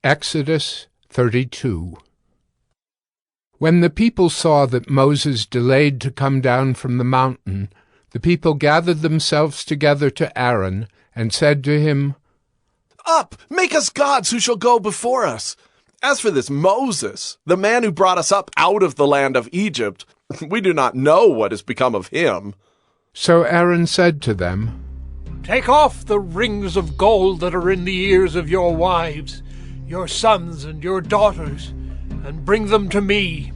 Exodus 32. When the people saw that Moses delayed to come down from the mountain, the people gathered themselves together to Aaron and said to him, "Up, make us gods who shall go before us. As for this Moses, the man who brought us up out of the land of Egypt, we do not know what has become of him." So Aaron said to them, "Take off the rings of gold that are in the ears of your wives, your sons and your daughters, and bring them to me."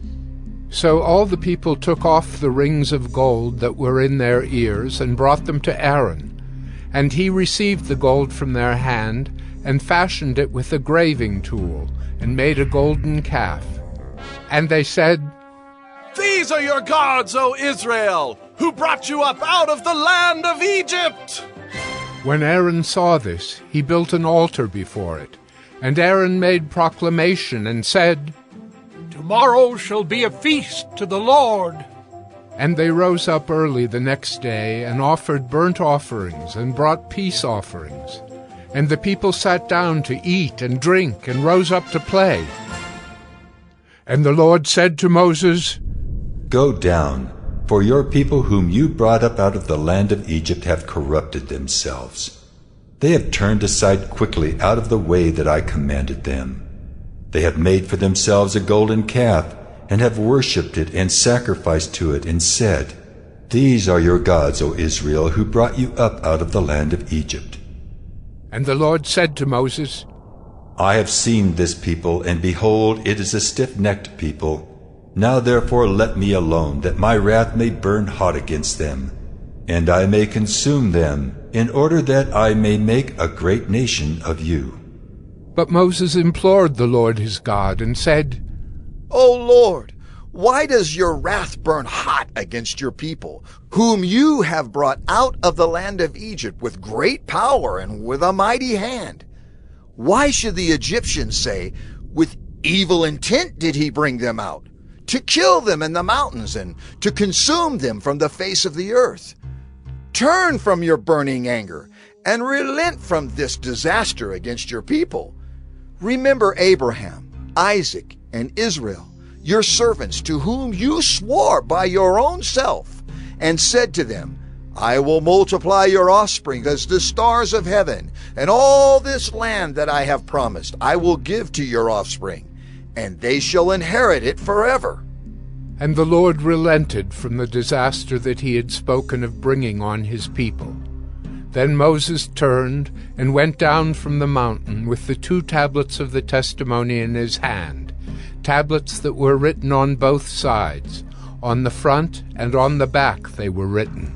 So all the people took off the rings of gold that were in their ears and brought them to Aaron. And he received the gold from their hand and fashioned it with a graving tool and made a golden calf. And they said, "These are your gods, O Israel, who brought you up out of the land of Egypt." When Aaron saw this, he built an altar before it. And Aaron made proclamation and said, "Tomorrow shall be a feast to the Lord." And they rose up early the next day and offered burnt offerings and brought peace offerings. And the people sat down to eat and drink and rose up to play. And the Lord said to Moses, "Go down, for your people whom you brought up out of the land of Egypt have corrupted themselves. They have turned aside quickly out of the way that I commanded them. They have made for themselves a golden calf, and have worshipped it and sacrificed to it, and said, 'These are your gods, O Israel, who brought you up out of the land of Egypt.'" And the Lord said to Moses, "I have seen this people, and behold, it is a stiff-necked people. Now therefore let me alone, that my wrath may burn hot against them, and I may consume them, in order that I may make a great nation of you." But Moses implored the Lord his God and said, "O Lord, why does your wrath burn hot against your people, whom you have brought out of the land of Egypt with great power and with a mighty hand? Why should the Egyptians say, 'With evil intent did he bring them out, to kill them in the mountains and to consume them from the face of the earth'? Turn from your burning anger and relent from this disaster against your people. Remember Abraham, Isaac, and Israel, your servants, to whom you swore by your own self, and said to them, 'I will multiply your offspring as the stars of heaven, and all this land that I have promised I will give to your offspring, and they shall inherit it forever.'" And the Lord relented from the disaster that he had spoken of bringing on his people. Then Moses turned and went down from the mountain with the 2 tablets of the testimony in his hand, tablets that were written on both sides. On the front and on the back they were written.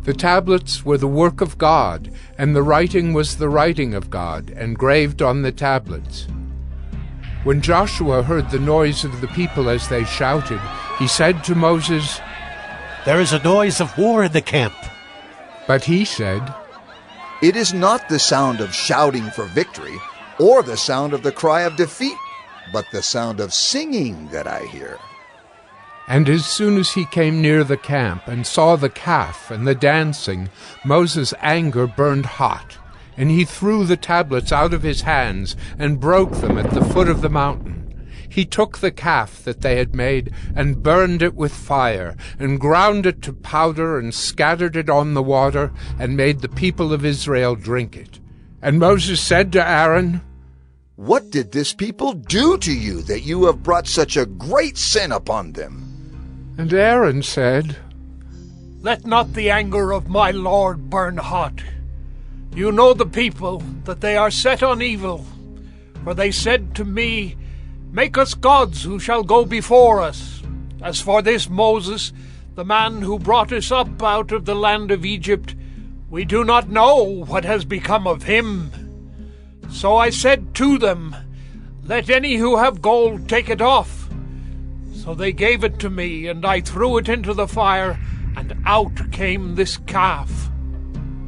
The tablets were the work of God, and the writing was the writing of God, engraved on the tablets. When Joshua heard the noise of the people as they shouted, he said to Moses, "There is a noise of war in the camp." But he said, "It is not the sound of shouting for victory, or the sound of the cry of defeat, but the sound of singing that I hear." And as soon as he came near the camp and saw the calf and the dancing, Moses' anger burned hot, and he threw the tablets out of his hands and broke them at the foot of the mountain. He took the calf that they had made and burned it with fire, and ground it to powder and scattered it on the water, and made the people of Israel drink it. And Moses said to Aaron, "What did this people do to you that you have brought such a great sin upon them?" And Aaron said, "Let not the anger of my Lord burn hot. You know the people, that they are set on evil. For they said to me, 'Make us gods who shall go before us.' As for this Moses, the man who brought us up out of the land of Egypt, we do not know what has become of him. So I said to them, 'Let any who have gold take it off.' So they gave it to me, and I threw it into the fire, and out came this calf."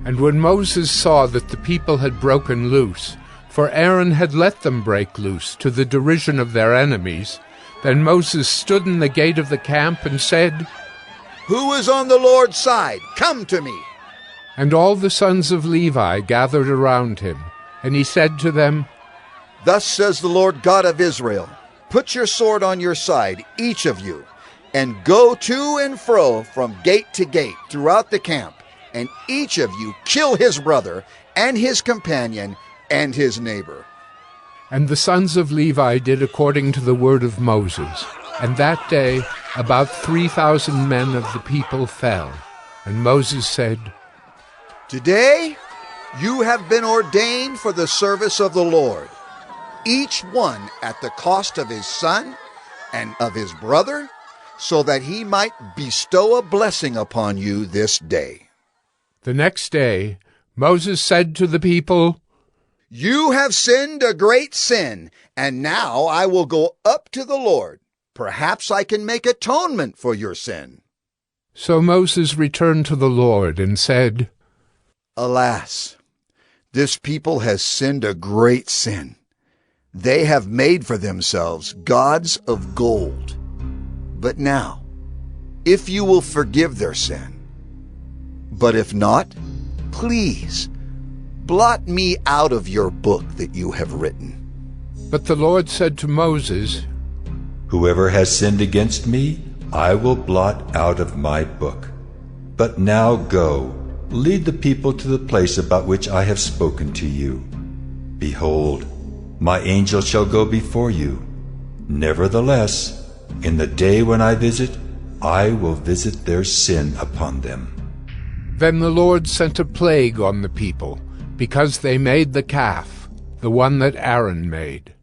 And when Moses saw that the people had broken loose, for Aaron had let them break loose to the derision of their enemies, then Moses stood in the gate of the camp and said, "Who is on the Lord's side? Come to me." And all the sons of Levi gathered around him, and he said to them, Thus says the Lord God of Israel, put your sword on your side, each of you, and go to and fro from gate to gate throughout the camp, and each of you kill his brother and his companion and his neighbor. And the sons of Levi did according to the word of Moses. And that day about 3,000 men of the people fell. And Moses said, Today you have been ordained for the service of the Lord, each one at the cost of his son and of his brother, so that he might bestow a blessing upon you this day. The next day Moses said to the people, You have sinned a great sin, and now I will go up to the Lord. Perhaps I can make atonement for your sin. So Moses returned to the Lord and said, Alas, this people has sinned a great sin. They have made for themselves gods of gold. But now, if you will forgive their sin, but if not, please blot me out of your book that you have written. But the Lord said to Moses, Whoever has sinned against me, I will blot out of my book. But now go, lead the people to the place about which I have spoken to you. Behold, my angel shall go before you. Nevertheless, in the day when I visit, I will visit their sin upon them. Then the Lord sent a plague on the people, because they made the calf, the one that Aaron made.